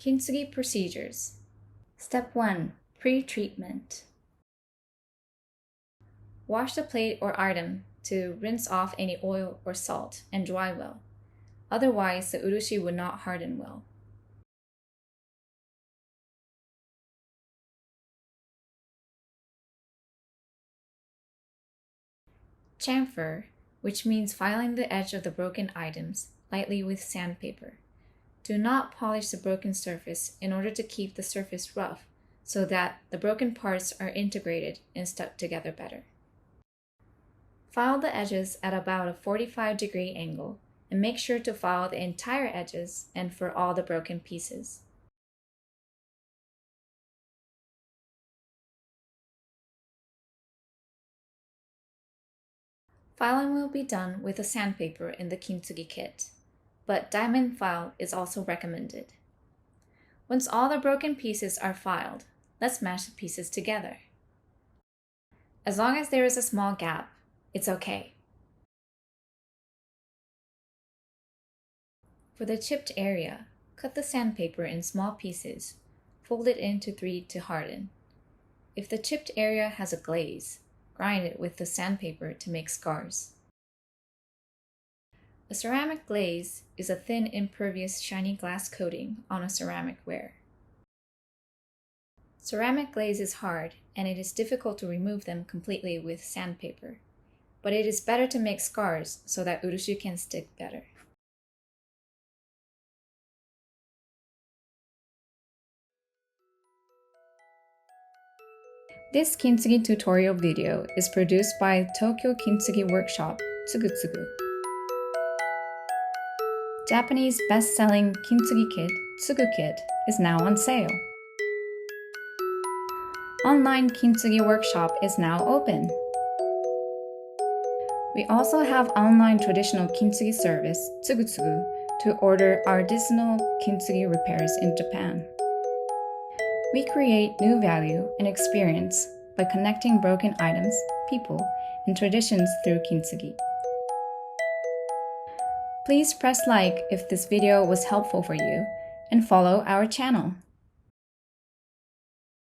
Kintsugi procedures. Step 1. Pre-treatment. Wash the plate or item to rinse off any oil or salt and dry well. Otherwise, the urushi would not harden well. Chamfer, which means filing the edge of the broken items lightly with sandpaper. Do not polish the broken surface in order to keep the surface rough so that the broken parts are integrated and stuck together better. File the edges at about a 45-degree angle and make sure to file the entire edges and for all the broken pieces. Filing will be done with a sandpaper in the Kintsugi kit, but diamond file is also recommended. Once all the broken pieces are filed, let's match the pieces together. As long as there is a small gap, it's okay. For the chipped area, cut the sandpaper in small pieces, fold it into 3 to harden. If the chipped area has a glaze, grind it with the sandpaper to make scars. A ceramic glaze is a thin, impervious, shiny glass coating on a ceramic ware. Ceramic glaze is hard, and it is difficult to remove them completely with sandpaper, but it is better to make scars so that urushi can stick better. This Kintsugi tutorial video is produced by Tokyo Kintsugi Workshop, Tsugu Tsugu. Japanese best-selling Kintsugi kit, TSUGUKIT, is now on sale. Online Kintsugi Workshop is now open. We also have online traditional Kintsugi service, Tsugu Tsugu, to order artisanal Kintsugi repairs in Japan. We create new value and experience by connecting broken items, people, and traditions through Kintsugi. Please press like if this video was helpful for you and follow our channel.